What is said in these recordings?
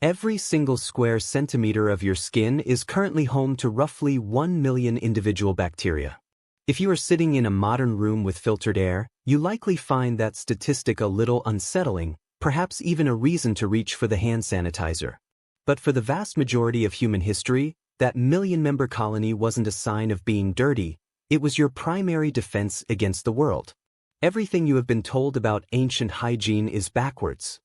Every single square centimeter of your skin is currently home to roughly 1 million individual bacteria. If you are sitting in a modern room with filtered air, you likely find that statistic a little unsettling, perhaps even a reason to reach for the hand sanitizer. But for the vast majority of human history, that million-member colony wasn't a sign of being dirty, it was your primary defense against the world. Everything you have been told about ancient hygiene is backwards.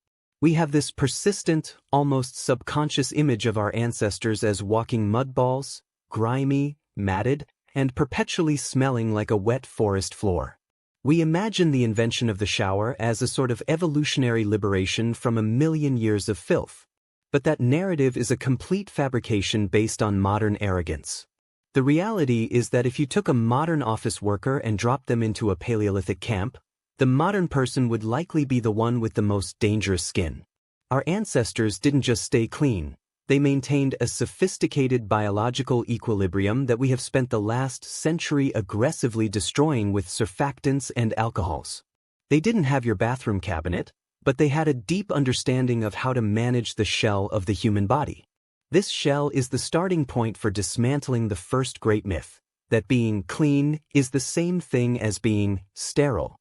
We have this persistent, almost subconscious image of our ancestors as walking mud balls, grimy, matted, and perpetually smelling like a wet forest floor. We imagine the invention of the shower as a sort of evolutionary liberation from a million years of filth. But that narrative is a complete fabrication based on modern arrogance. The reality is that if you took a modern office worker and dropped them into a Paleolithic camp, the modern person would likely be the one with the most dangerous skin. Our ancestors didn't just stay clean, they maintained a sophisticated biological equilibrium that we have spent the last century aggressively destroying with surfactants and alcohols. They didn't have your bathroom cabinet, but they had a deep understanding of how to manage the shell of the human body. This shell is the starting point for dismantling the first great myth, that being clean is the same thing as being sterile.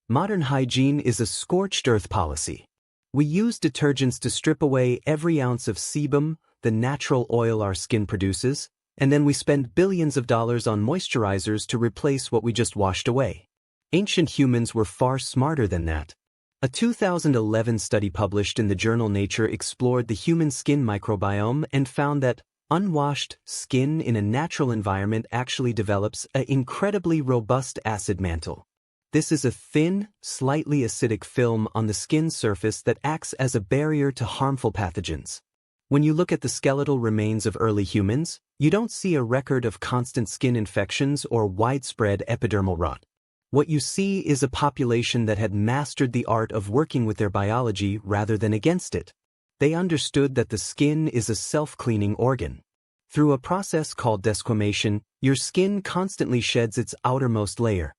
Modern hygiene is a scorched earth policy. We use detergents to strip away every ounce of sebum, the natural oil our skin produces, and then we spend billions of dollars on moisturizers to replace what we just washed away. Ancient humans were far smarter than that. A 2011 study published in the journal Nature explored the human skin microbiome and found that unwashed skin in a natural environment actually develops an incredibly robust acid mantle. This is a thin, slightly acidic film on the skin surface that acts as a barrier to harmful pathogens. When you look at the skeletal remains of early humans, you don't see a record of constant skin infections or widespread epidermal rot. What you see is a population that had mastered the art of working with their biology rather than against it. They understood that the skin is a self-cleaning organ. Through a process called desquamation, your skin constantly sheds its outermost layer.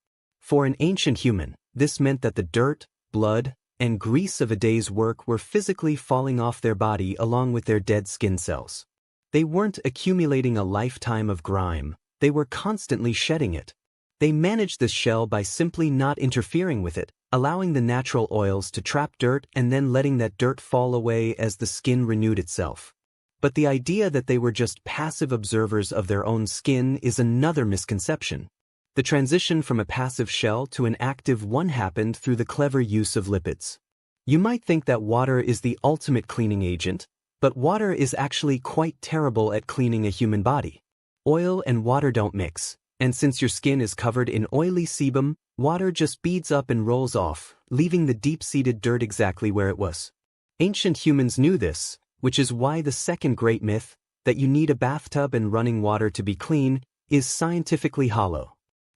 For an ancient human, this meant that the dirt, blood, and grease of a day's work were physically falling off their body along with their dead skin cells. They weren't accumulating a lifetime of grime, they were constantly shedding it. They managed this shell by simply not interfering with it, allowing the natural oils to trap dirt and then letting that dirt fall away as the skin renewed itself. But the idea that they were just passive observers of their own skin is another misconception. The transition from a passive shell to an active one happened through the clever use of lipids. You might think that water is the ultimate cleaning agent, but water is actually quite terrible at cleaning a human body. Oil and water don't mix, and since your skin is covered in oily sebum, water just beads up and rolls off, leaving the deep-seated dirt exactly where it was. Ancient humans knew this, which is why the second great myth, that you need a bathtub and running water to be clean, is scientifically hollow.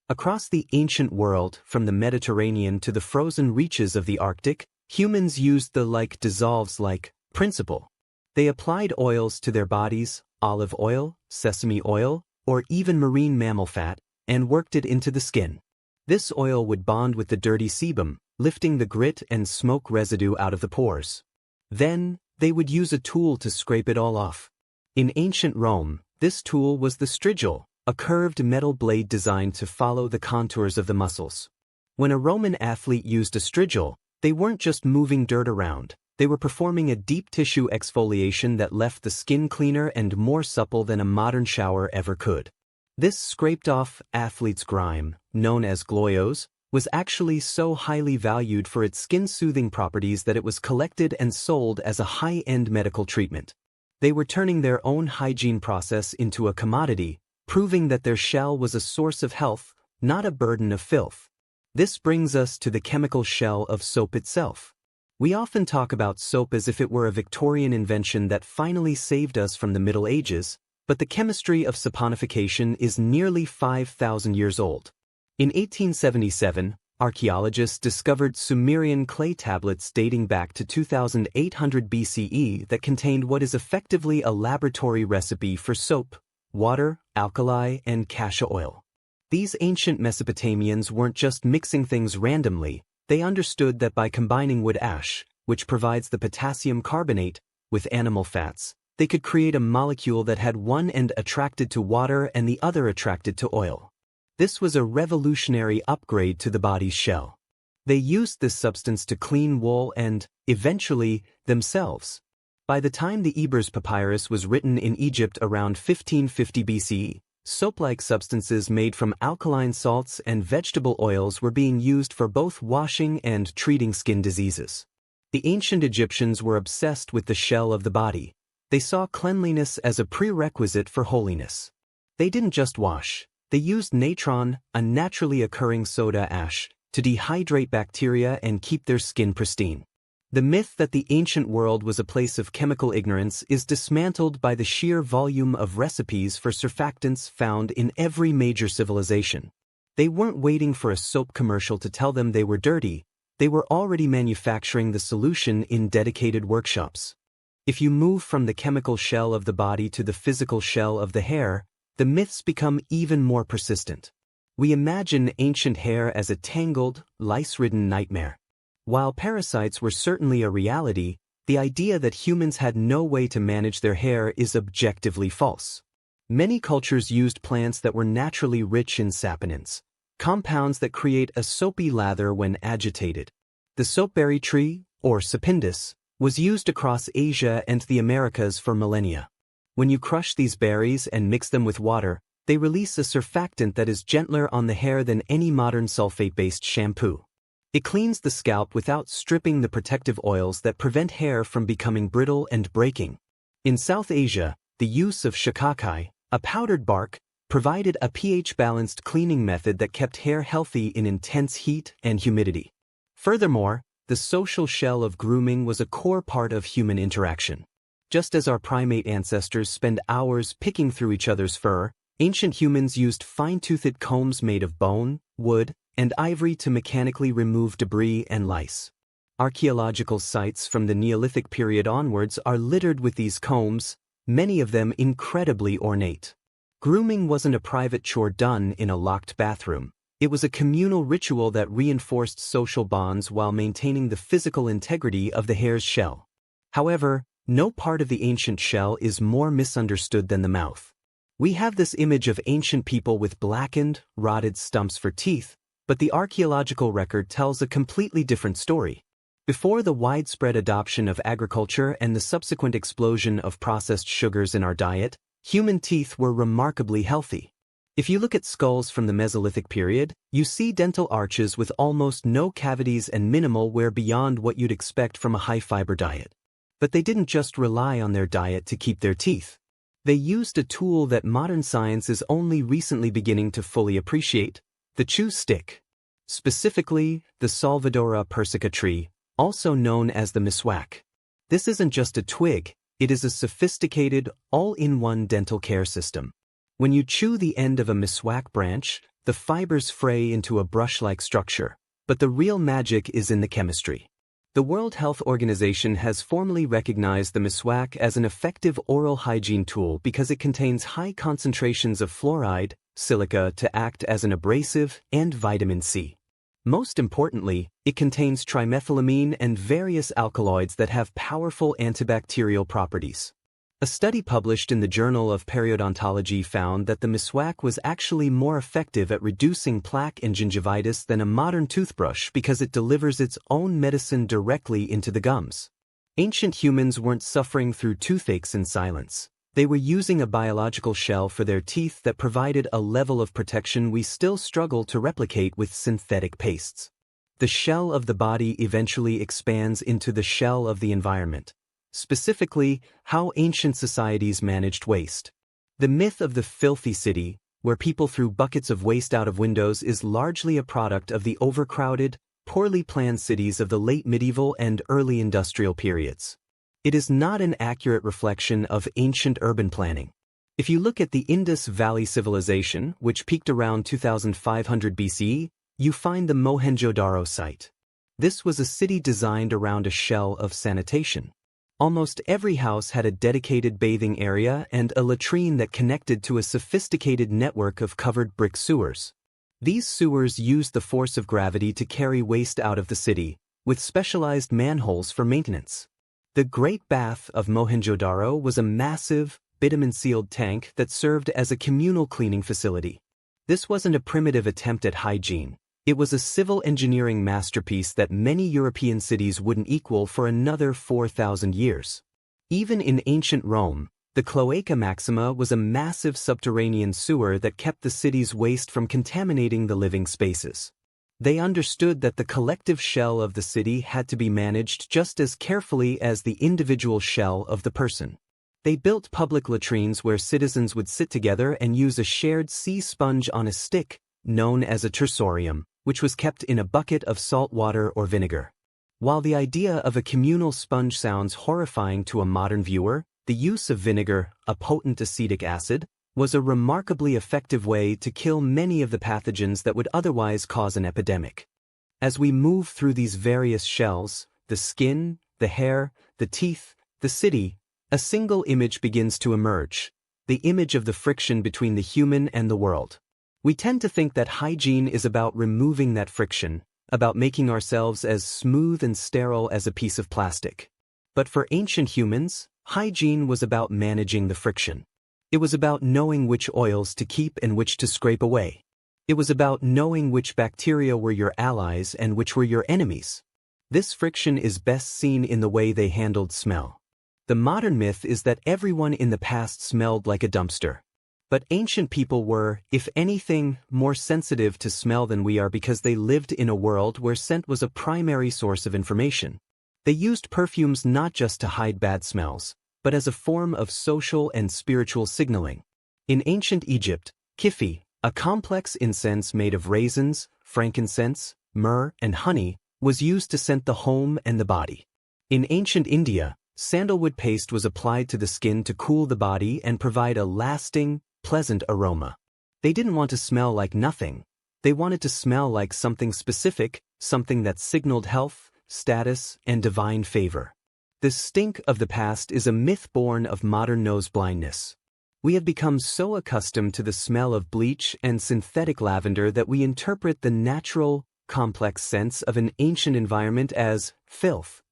Across the ancient world, from the Mediterranean to the frozen reaches of the Arctic, humans used the dissolves like principle. They applied oils to their bodies, olive oil, sesame oil, or even marine mammal fat, and worked it into the skin. This oil would bond with the dirty sebum, lifting the grit and smoke residue out of the pores. Then, they would use a tool to scrape it all off. In ancient Rome, this tool was the strigil, a curved metal blade designed to follow the contours of the muscles. When a Roman athlete used a strigil, they weren't just moving dirt around, they were performing a deep tissue exfoliation that left the skin cleaner and more supple than a modern shower ever could. This scraped-off athlete's grime, known as gloios, was actually so highly valued for its skin-soothing properties that it was collected and sold as a high-end medical treatment. They were turning their own hygiene process into a commodity, proving that their shell was a source of health, not a burden of filth. This brings us to the chemical shell of soap itself. We often talk about soap as if it were a Victorian invention that finally saved us from the Middle Ages, but the chemistry of saponification is nearly 5,000 years old. In 1877, archaeologists discovered Sumerian clay tablets dating back to 2800 BCE that contained what is effectively a laboratory recipe for soap, water, alkali, and cassia oil. These ancient Mesopotamians weren't just mixing things randomly, they understood that by combining wood ash, which provides the potassium carbonate, with animal fats, they could create a molecule that had one end attracted to water and the other attracted to oil. This was a revolutionary upgrade to the body's shell. They used this substance to clean wool and, eventually, themselves. By the time the Ebers Papyrus was written in Egypt around 1550 BCE, soap-like substances made from alkaline salts and vegetable oils were being used for both washing and treating skin diseases. The ancient Egyptians were obsessed with the shell of the body. They saw cleanliness as a prerequisite for holiness. They didn't just wash. They used natron, a naturally occurring soda ash, to dehydrate bacteria and keep their skin pristine. The myth that the ancient world was a place of chemical ignorance is dismantled by the sheer volume of recipes for surfactants found in every major civilization. They weren't waiting for a soap commercial to tell them they were dirty. They were already manufacturing the solution in dedicated workshops. If you move from the chemical shell of the body to the physical shell of the hair, the myths become even more persistent. We imagine ancient hair as a tangled, lice-ridden nightmare. While parasites were certainly a reality, the idea that humans had no way to manage their hair is objectively false. Many cultures used plants that were naturally rich in saponins, compounds that create a soapy lather when agitated. The soapberry tree, or sapindus, was used across Asia and the Americas for millennia. When you crush these berries and mix them with water, they release a surfactant that is gentler on the hair than any modern sulfate-based shampoo. It cleans the scalp without stripping the protective oils that prevent hair from becoming brittle and breaking. In South Asia, the use of shikakai, a powdered bark, provided a pH-balanced cleaning method that kept hair healthy in intense heat and humidity. Furthermore, the social shell of grooming was a core part of human interaction. Just as our primate ancestors spent hours picking through each other's fur, ancient humans used fine-toothed combs made of bone, wood, and ivory to mechanically remove debris and lice. Archaeological sites from the Neolithic period onwards are littered with these combs, many of them incredibly ornate. Grooming wasn't a private chore done in a locked bathroom. It was a communal ritual that reinforced social bonds while maintaining the physical integrity of the hair's shell. However, no part of the ancient shell is more misunderstood than the mouth. We have this image of ancient people with blackened, rotted stumps for teeth, but the archaeological record tells a completely different story. Before the widespread adoption of agriculture and the subsequent explosion of processed sugars in our diet, human teeth were remarkably healthy. If you look at skulls from the Mesolithic period, you see dental arches with almost no cavities and minimal wear beyond what you'd expect from a high-fiber diet. But they didn't just rely on their diet to keep their teeth. They used a tool that modern science is only recently beginning to fully appreciate: the chew stick. Specifically, the Salvadora persica tree, also known as the miswak. This isn't just a twig, it is a sophisticated, all-in-one dental care system. When you chew the end of a miswak branch, the fibers fray into a brush-like structure, but the real magic is in the chemistry. The World Health Organization has formally recognized the miswak as an effective oral hygiene tool because it contains high concentrations of fluoride, silica to act as an abrasive, and vitamin C. Most importantly, it contains trimethylamine and various alkaloids that have powerful antibacterial properties. A study published in the Journal of Periodontology found that the miswak was actually more effective at reducing plaque and gingivitis than a modern toothbrush because it delivers its own medicine directly into the gums. Ancient humans weren't suffering through toothaches in silence. They were using a biological shell for their teeth that provided a level of protection we still struggle to replicate with synthetic pastes. The shell of the body eventually expands into the shell of the environment. Specifically, how ancient societies managed waste. The myth of the filthy city, where people threw buckets of waste out of windows, is largely a product of the overcrowded, poorly planned cities of the late medieval and early industrial periods. It is not an accurate reflection of ancient urban planning. If you look at the Indus Valley Civilization, which peaked around 2500 BCE, you find the Mohenjo-Daro site. This was a city designed around a shell of sanitation. Almost every house had a dedicated bathing area and a latrine that connected to a sophisticated network of covered brick sewers. These sewers used the force of gravity to carry waste out of the city, with specialized manholes for maintenance. The Great Bath of Mohenjo-daro was a massive, bitumen-sealed tank that served as a communal cleaning facility. This wasn't a primitive attempt at hygiene. It was a civil engineering masterpiece that many European cities wouldn't equal for another 4,000 years. Even in ancient Rome, the Cloaca Maxima was a massive subterranean sewer that kept the city's waste from contaminating the living spaces. They understood that the collective shell of the city had to be managed just as carefully as the individual shell of the person. They built public latrines where citizens would sit together and use a shared sea sponge on a stick, known as a tersorium, which was kept in a bucket of salt water or vinegar. While the idea of a communal sponge sounds horrifying to a modern viewer, the use of vinegar, a potent acetic acid, was a remarkably effective way to kill many of the pathogens that would otherwise cause an epidemic. As we move through these various shells, the skin, the hair, the teeth, the city, a single image begins to emerge, the image of the friction between the human and the world. We tend to think that hygiene is about removing that friction, about making ourselves as smooth and sterile as a piece of plastic. But for ancient humans, hygiene was about managing the friction. It was about knowing which oils to keep and which to scrape away. It was about knowing which bacteria were your allies and which were your enemies. This friction is best seen in the way they handled smell. The modern myth is that everyone in the past smelled like a dumpster. But ancient people were, if anything, more sensitive to smell than we are because they lived in a world where scent was a primary source of information. They used perfumes not just to hide bad smells, but as a form of social and spiritual signaling. In ancient Egypt, kifi, a complex incense made of raisins, frankincense, myrrh, and honey, was used to scent the home and the body. In ancient India, sandalwood paste was applied to the skin to cool the body and provide a lasting, pleasant aroma. They didn't want to smell like nothing. They wanted to smell like something specific, something that signaled health, status, and divine favor. The stink of the past is a myth born of modern nose blindness. We have become so accustomed to the smell of bleach and synthetic lavender that we interpret the natural, complex scents of an ancient environment as filth.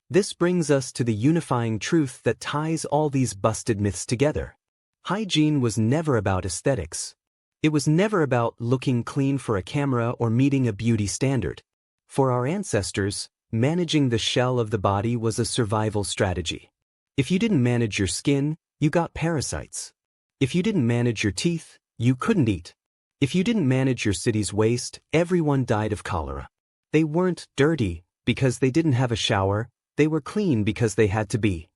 This brings us to the unifying truth that ties all these busted myths together. Hygiene was never about aesthetics. It was never about looking clean for a camera or meeting a beauty standard. For our ancestors, managing the shell of the body was a survival strategy. If you didn't manage your skin, you got parasites. If you didn't manage your teeth, you couldn't eat. If you didn't manage your city's waste, everyone died of cholera. They weren't dirty because they didn't have a shower, they were clean because they had to be.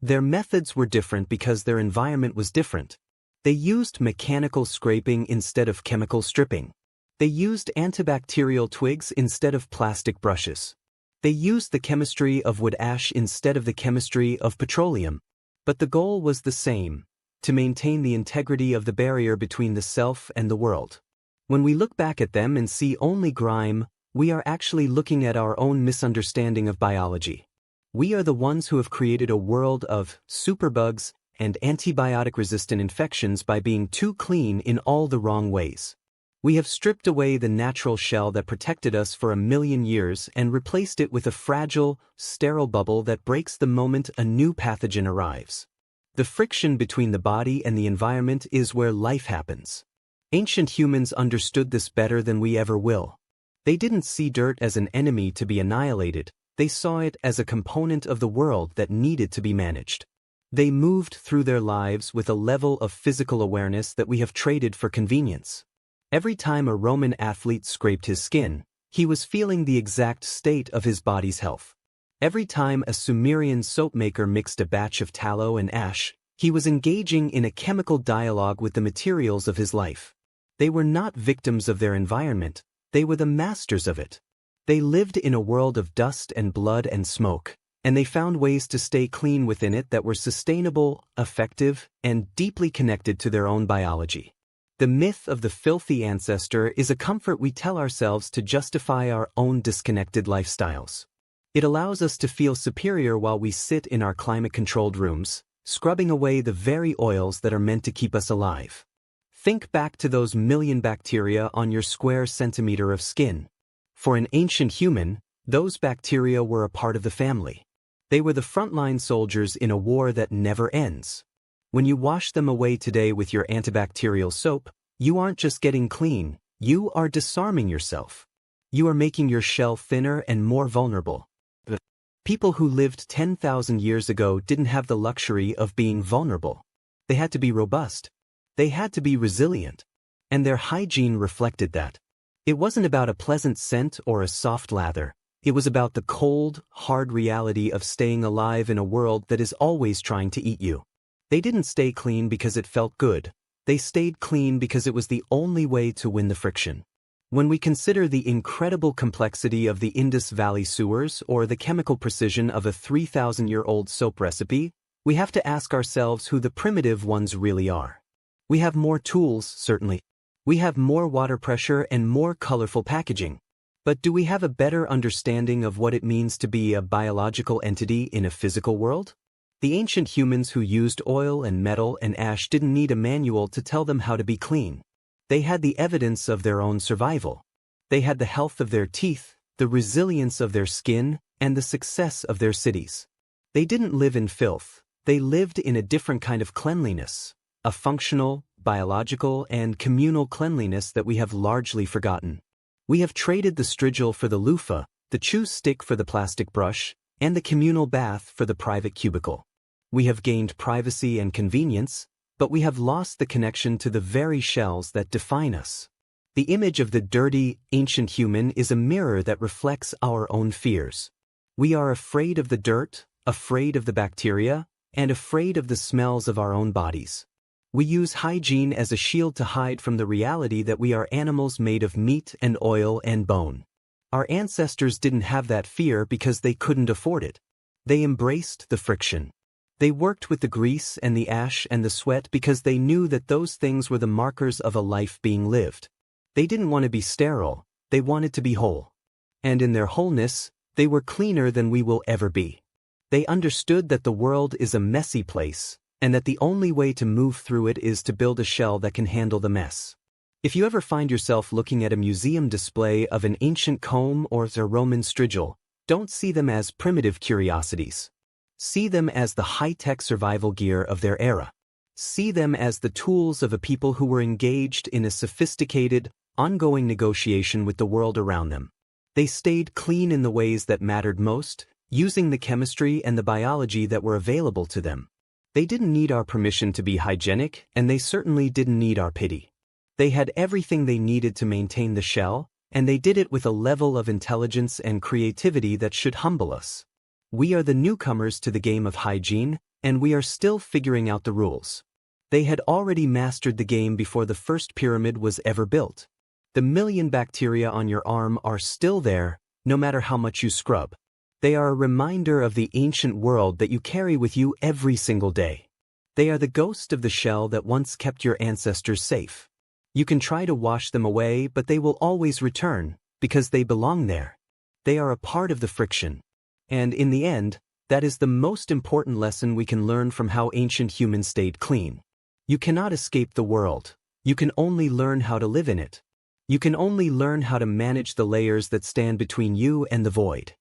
Their methods were different because their environment was different. They used mechanical scraping instead of chemical stripping. They used antibacterial twigs instead of plastic brushes. They used the chemistry of wood ash instead of the chemistry of petroleum. But the goal was the same: to maintain the integrity of the barrier between the self and the world. When we look back at them and see only grime, we are actually looking at our own misunderstanding of biology. We are the ones who have created a world of superbugs and antibiotic-resistant infections by being too clean in all the wrong ways. We have stripped away the natural shell that protected us for 1,000,000 years and replaced it with a fragile, sterile bubble that breaks the moment a new pathogen arrives. The friction between the body and the environment is where life happens. Ancient humans understood this better than we ever will. They didn't see dirt as an enemy to be annihilated. They saw it as a component of the world that needed to be managed. They moved through their lives with a level of physical awareness that we have traded for convenience. Every time a Roman athlete scraped his skin, he was feeling the exact state of his body's health. Every time a Sumerian soap maker mixed a batch of tallow and ash, he was engaging in a chemical dialogue with the materials of his life. They were not victims of their environment, they were the masters of it. They lived in a world of dust and blood and smoke, and they found ways to stay clean within it that were sustainable, effective, and deeply connected to their own biology. The myth of the filthy ancestor is a comfort we tell ourselves to justify our own disconnected lifestyles. It allows us to feel superior while we sit in our climate-controlled rooms, scrubbing away the very oils that are meant to keep us alive. Think back to those 1,000,000 bacteria on your square centimeter of skin. For an ancient human, those bacteria were a part of the family. They were the frontline soldiers in a war that never ends. When you wash them away today with your antibacterial soap, you aren't just getting clean, you are disarming yourself. You are making your shell thinner and more vulnerable. The people who lived 10,000 years ago didn't have the luxury of being vulnerable. They had to be robust. They had to be resilient. And their hygiene reflected that. It wasn't about a pleasant scent or a soft lather. It was about the cold, hard reality of staying alive in a world that is always trying to eat you. They didn't stay clean because it felt good. They stayed clean because it was the only way to win the friction. When we consider the incredible complexity of the Indus Valley sewers or the chemical precision of a 3,000-year-old soap recipe, we have to ask ourselves who the primitive ones really are. We have more tools, certainly. We have more water pressure and more colorful packaging. But do we have a better understanding of what it means to be a biological entity in a physical world? The ancient humans who used oil and metal and ash didn't need a manual to tell them how to be clean. They had the evidence of their own survival. They had the health of their teeth, the resilience of their skin, and the success of their cities. They didn't live in filth. They lived in a different kind of cleanliness, a functional, biological, and communal cleanliness that we have largely forgotten. We have traded the strigil for the loofah, the chew stick for the plastic brush, and the communal bath for the private cubicle. We have gained privacy and convenience, but we have lost the connection to the very shells that define us. The image of the dirty, ancient human is a mirror that reflects our own fears. We are afraid of the dirt, afraid of the bacteria, and afraid of the smells of our own bodies. We use hygiene as a shield to hide from the reality that we are animals made of meat and oil and bone. Our ancestors didn't have that fear because they couldn't afford it. They embraced the friction. They worked with the grease and the ash and the sweat because they knew that those things were the markers of a life being lived. They didn't want to be sterile, they wanted to be whole. And in their wholeness, they were cleaner than we will ever be. They understood that the world is a messy place, and that the only way to move through it is to build a shell that can handle the mess. If you ever find yourself looking at a museum display of an ancient comb or a Roman strigil, don't see them as primitive curiosities. See them as the high-tech survival gear of their era. See them as the tools of a people who were engaged in a sophisticated, ongoing negotiation with the world around them. They stayed clean in the ways that mattered most, using the chemistry and the biology that were available to them. They didn't need our permission to be hygienic, and they certainly didn't need our pity. They had everything they needed to maintain the shell, and they did it with a level of intelligence and creativity that should humble us. We are the newcomers to the game of hygiene, and we are still figuring out the rules. They had already mastered the game before the first pyramid was ever built. The million bacteria on your arm are still there, no matter how much you scrub. They are a reminder of the ancient world that you carry with you every single day. They are the ghost of the shell that once kept your ancestors safe. You can try to wash them away, but they will always return, because they belong there. They are a part of the friction. And in the end, that is the most important lesson we can learn from how ancient humans stayed clean. You cannot escape the world. You can only learn how to live in it. You can only learn how to manage the layers that stand between you and the void.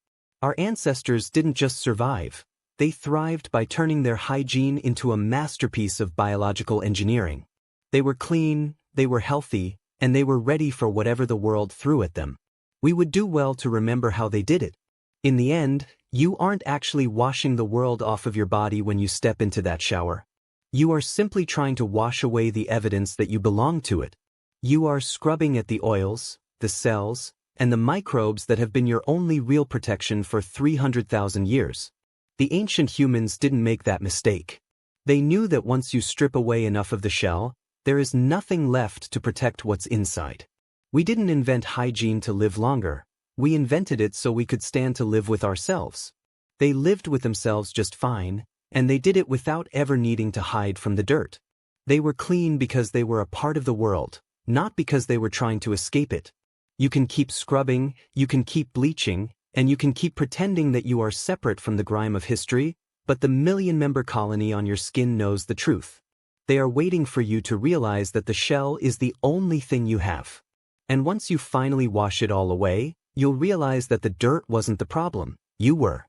Our ancestors didn't just survive. They thrived by turning their hygiene into a masterpiece of biological engineering. They were clean, they were healthy, and they were ready for whatever the world threw at them. We would do well to remember how they did it. In the end, you aren't actually washing the world off of your body when you step into that shower. You are simply trying to wash away the evidence that you belong to it. You are scrubbing at the oils, the cells, and the microbes that have been your only real protection for 300,000 years. The ancient humans didn't make that mistake. They knew that once you strip away enough of the shell, there is nothing left to protect what's inside. We didn't invent hygiene to live longer. We invented it so we could stand to live with ourselves. They lived with themselves just fine, and they did it without ever needing to hide from the dirt. They were clean because they were a part of the world, not because they were trying to escape it. You can keep scrubbing, you can keep bleaching, and you can keep pretending that you are separate from the grime of history, but the million-member colony on your skin knows the truth. They are waiting for you to realize that the shell is the only thing you have. And once you finally wash it all away, you'll realize that the dirt wasn't the problem, you were.